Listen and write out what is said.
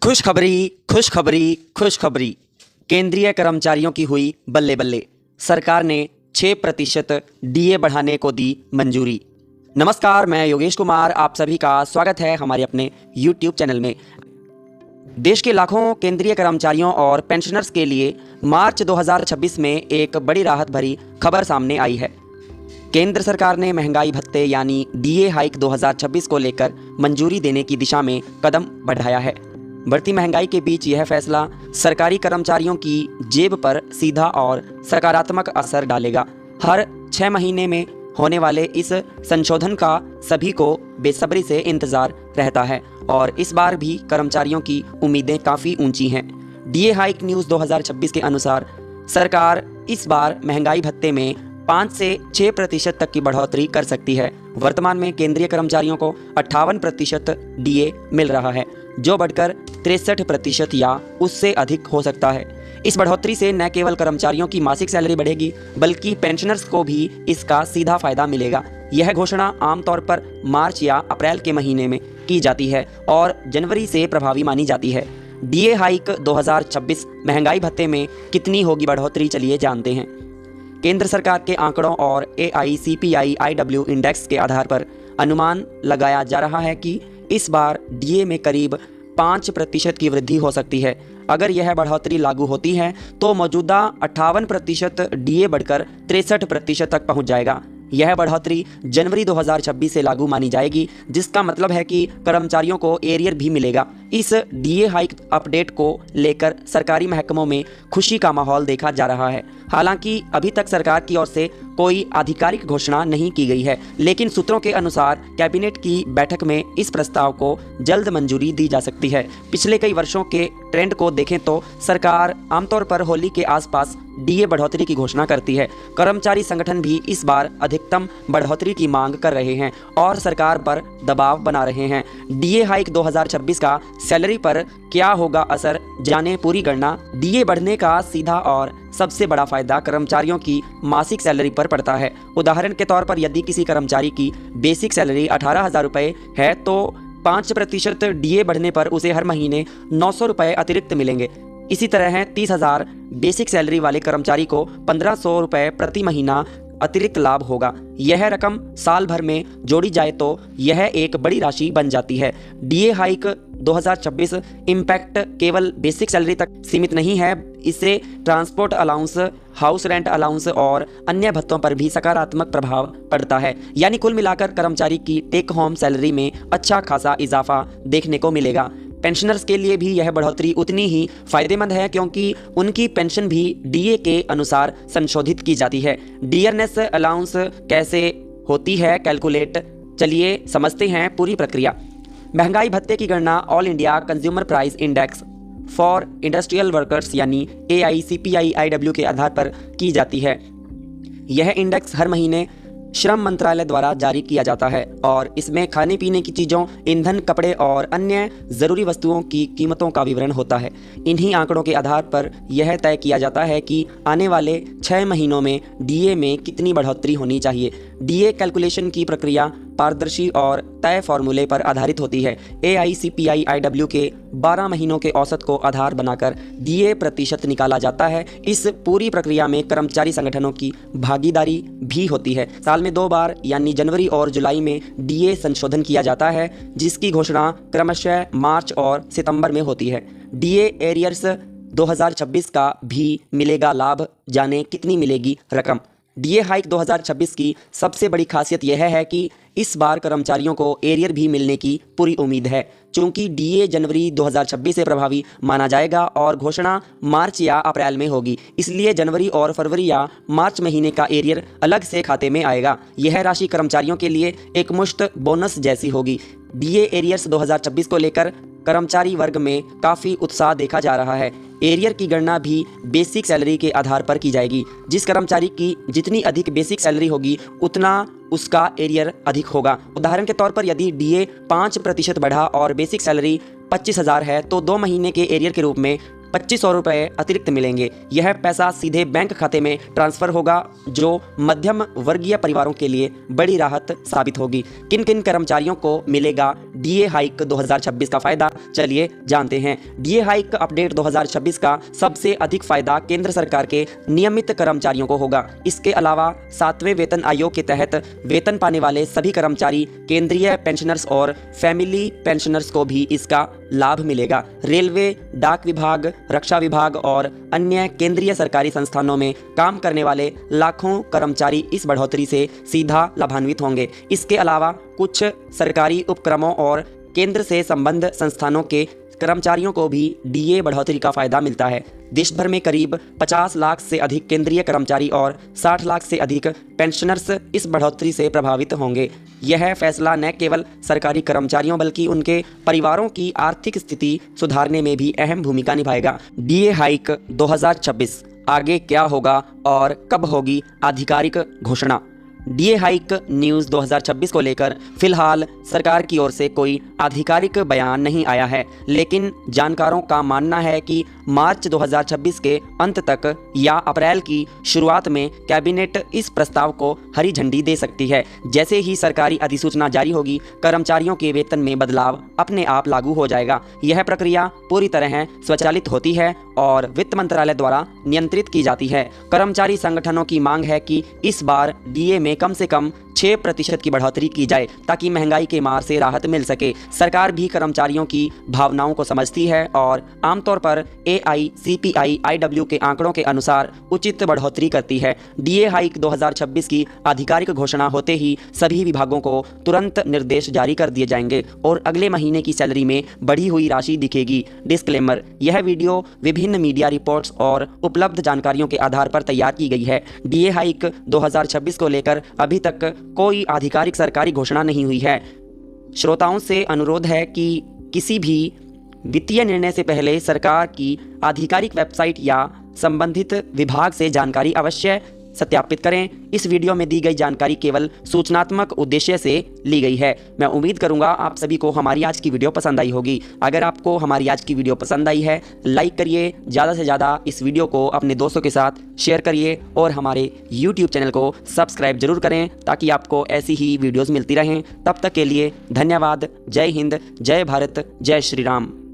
खुशखबरी खुशखबरी खुशखबरी। केंद्रीय कर्मचारियों की हुई बल्ले बल्ले। सरकार ने 6% डीए बढ़ाने को दी मंजूरी। नमस्कार, मैं योगेश कुमार, आप सभी का स्वागत है हमारे अपने YouTube चैनल में। देश के लाखों केंद्रीय कर्मचारियों और पेंशनर्स के लिए मार्च 2026 में एक बड़ी राहत भरी खबर सामने आई है। केंद्र सरकार ने महंगाई भत्ते यानी डीए हाइक 2026 को लेकर मंजूरी देने की दिशा में कदम बढ़ाया है। बढ़ती महंगाई के बीच यह फैसला सरकारी कर्मचारियों की जेब पर सीधा और सकारात्मक असर डालेगा। हर 6 महीने में होने वाले इस संशोधन का सभी को बेसब्री से इंतजार रहता है और इस बार भी कर्मचारियों की उम्मीदें काफ़ी ऊंची हैं। डीए हाइक न्यूज़ 2026 के अनुसार सरकार इस बार महंगाई भत्ते में 5 से 6% तक की बढ़ोतरी कर सकती है। वर्तमान में केंद्रीय कर्मचारियों को 58% डीए मिल रहा है, जो बढ़कर 63% या उससे अधिक हो सकता है। इस बढ़ोतरी से न केवल कर्मचारियों की मासिक सैलरी बढ़ेगी, बल्कि पेंशनर्स को भी इसका सीधा फायदा मिलेगा। यह घोषणा आमतौर पर मार्च या अप्रैल के महीने में की जाती है और जनवरी से प्रभावी मानी जाती है। डीए हाइक 2026 महंगाई भत्ते में कितनी होगी बढ़ोतरी, चलिए जानते हैं। केंद्र सरकार के आंकड़ों और AICPI-IW इंडेक्स के आधार पर अनुमान लगाया जा रहा है कि इस बार डीए में करीब 5% की वृद्धि हो सकती है। अगर यह बढ़ोतरी लागू होती है तो मौजूदा 58% डीए बढ़कर 63% तक पहुंच जाएगा। यह बढ़ोतरी जनवरी 2026 से लागू मानी जाएगी, जिसका मतलब है कि कर्मचारियों को एरियर भी मिलेगा। इस डीए हाइक अपडेट को लेकर सरकारी महकमों में खुशी का माहौल देखा जा रहा है। हालांकि अभी तक सरकार की ओर से कोई आधिकारिक घोषणा नहीं की गई है, लेकिन सूत्रों के अनुसार कैबिनेट की बैठक में इस प्रस्ताव को जल्द मंजूरी दी जा सकती है। पिछले कई वर्षों के ट्रेंड को देखें तो सरकार आमतौर पर होली के आसपास डीए बढ़ोतरी की घोषणा करती है। कर्मचारी संगठन भी इस बार अधिकतम बढ़ोतरी की मांग कर रहे हैं और सरकार पर दबाव बना रहे हैं। डीए हाइक 2026 का सैलरी पर क्या होगा असर, जाने पूरी गणना। डीए बढ़ने का सीधा और सबसे बड़ा फायदा कर्मचारियों की मासिक सैलरी पर पड़ता है। उदाहरण के तौर पर यदि किसी कर्मचारी की बेसिक सैलरी 18,000 रुपये है तो 5% डीए बढ़ने पर उसे हर महीने 900 रुपये अतिरिक्त मिलेंगे। इसी तरह 30,000 बेसिक सैलरी वाले कर्मचारी को 1,500 रुपये प्रति महीना अतिरिक्त लाभ होगा। यह रकम साल भर में जोड़ी जाए तो यह एक बड़ी राशि बन जाती है। डीए हाइक 2026 इम्पैक्ट केवल बेसिक सैलरी तक सीमित नहीं है, इससे transport allowance, house rent allowance और अन्य भत्तों पर भी सकारात्मक प्रभाव पड़ता है। यानी कुल मिलाकर कर्मचारी की टेक होम सैलरी में अच्छा खासा इजाफा देखने को मिलेगा। पेंशनर्स के लिए भी यह बढ़ोतरी उतनी ही फायदेमंद है, क्योंकि उनकी पेंशन भी डीए के अनुसार संशोधित की जाती है। डियरनेस अलाउंस कैसे होती है कैलकुलेट, चलिए समझते हैं पूरी प्रक्रिया। महंगाई भत्ते की गणना all India consumer price index for industrial workers यानी AICPI-IW के आधार पर की जाती है। यह इंडेक्स हर महीने श्रम मंत्रालय द्वारा जारी किया जाता है और इसमें खाने पीने की चीज़ों, ईंधन, कपड़े और अन्य ज़रूरी वस्तुओं की कीमतों का विवरण होता है। इन्हीं आंकड़ों के आधार पर यह तय किया जाता है कि आने वाले 6 महीनों में डीए में कितनी बढ़ोतरी होनी चाहिए। डीए कैलकुलेशन की प्रक्रिया पारदर्शी और तय फॉर्मूले पर आधारित होती है। AICPI-IW के 12 महीनों के औसत को आधार बनाकर डीए प्रतिशत निकाला जाता है। इस पूरी प्रक्रिया में कर्मचारी संगठनों की भागीदारी भी होती है। साल में 2 बार यानी जनवरी और जुलाई में डीए संशोधन किया जाता है, जिसकी घोषणा क्रमशः मार्च और सितंबर में होती है। डीए एरियर्स 2026 का भी मिलेगा लाभ, जाने कितनी मिलेगी रकम। डीए हाइक 2026 की सबसे बड़ी खासियत यह है कि इस बार कर्मचारियों को एरियर भी मिलने की पूरी उम्मीद है। चूंकि डीए जनवरी 2026 से प्रभावी माना जाएगा और घोषणा मार्च या अप्रैल में होगी, इसलिए जनवरी और फरवरी या मार्च महीने का एरियर अलग से खाते में आएगा। यह राशि कर्मचारियों के लिए एक मुश्त बोनस जैसी होगी। डीए एरियर्स 2026 को लेकर कर्मचारी वर्ग में काफ़ी उत्साह देखा जा रहा है। एरियर की गणना भी बेसिक सैलरी के आधार पर की जाएगी। जिस कर्मचारी की जितनी अधिक बेसिक सैलरी होगी, उतना उसका एरियर अधिक होगा। उदाहरण के तौर पर यदि डीए 5% बढ़ा और बेसिक सैलरी 25,000 है तो 2 महीने के एरियर के रूप में 2500 रुपये अतिरिक्त मिलेंगे। यह पैसा सीधे बैंक खाते में ट्रांसफर होगा, जो मध्यम वर्गीय परिवारों के लिए बड़ी राहत साबित होगी। किन किन कर्मचारियों को मिलेगा डीए हाइक 2026 का फायदा, चलिए जानते हैं। डीए हाइक अपडेट 2026 का सबसे अधिक फायदा केंद्र सरकार के नियमित कर्मचारियों को होगा। इसके अलावा 7वें वेतन आयोग के तहत वेतन पाने वाले सभी कर्मचारी, केंद्रीय पेंशनर्स और फैमिली पेंशनर्स को भी इसका लाभ मिलेगा। रेलवे, डाक विभाग, रक्षा विभाग और अन्य केंद्रीय सरकारी संस्थानों में काम करने वाले लाखों कर्मचारी इस बढ़ोतरी से सीधा लाभान्वित होंगे। इसके अलावा कुछ सरकारी उपक्रमों और केंद्र से संबद्ध संस्थानों के कर्मचारियों को भी डीए बढ़ोतरी का फायदा मिलता है। देश भर में करीब 50 लाख से अधिक केंद्रीय कर्मचारी और 60 लाख से अधिक पेंशनर्स इस बढ़ोतरी से प्रभावित होंगे। यह फैसला न केवल सरकारी कर्मचारियों बल्कि उनके परिवारों की आर्थिक स्थिति सुधारने में भी अहम भूमिका निभाएगा। डीए हाइक 2026 आगे क्या होगा और कब होगी आधिकारिक घोषणा? डीए हाइक न्यूज़ 2026 को लेकर फिलहाल सरकार की ओर से कोई आधिकारिक बयान नहीं आया है, लेकिन जानकारों का मानना है कि मार्च 2026 के अंत तक या अप्रैल की शुरुआत में कैबिनेट इस प्रस्ताव को हरी झंडी दे सकती है। जैसे ही सरकारी अधिसूचना जारी होगी, कर्मचारियों के वेतन में बदलाव अपने आप लागू हो जाएगा। यह प्रक्रिया पूरी तरह स्वचालित होती है और वित्त मंत्रालय द्वारा नियंत्रित की जाती है। कर्मचारी संगठनों की मांग है कि इस बार डीए में कम से कम 6% की बढ़ोतरी की जाए ताकि महंगाई के मार से राहत मिल सके। सरकार भी कर्मचारियों की भावनाओं को समझती है और आमतौर पर AICPI-IW के आंकड़ों के अनुसार उचित बढ़ोतरी करती है। डीए हाइक 2026 की आधिकारिक घोषणा होते ही सभी विभागों को तुरंत निर्देश जारी कर दिए जाएंगे और अगले महीने की सैलरी में बढ़ी हुई राशि दिखेगी। डिस्क्लेमर: यह वीडियो विभिन्न मीडिया रिपोर्ट्स और उपलब्ध जानकारियों के आधार पर तैयार की गई है। डीए हाइक 2026 को लेकर अभी तक कोई आधिकारिक सरकारी घोषणा नहीं हुई है। श्रोताओं से अनुरोध है कि किसी भी वित्तीय निर्णय से पहले सरकार की आधिकारिक वेबसाइट या संबंधित विभाग से जानकारी अवश्य सत्यापित करें। इस वीडियो में दी गई जानकारी केवल सूचनात्मक उद्देश्य से ली गई है। मैं उम्मीद करूंगा आप सभी को हमारी आज की वीडियो पसंद आई होगी। अगर आपको हमारी आज की वीडियो पसंद आई है, लाइक करिए, ज़्यादा से ज़्यादा इस वीडियो को अपने दोस्तों के साथ शेयर करिए और हमारे YouTube चैनल को सब्सक्राइब जरूर करें ताकि आपको ऐसी ही वीडियोज़ मिलती रहें। तब तक के लिए धन्यवाद। जय हिंद, जय भारत, जय श्री राम।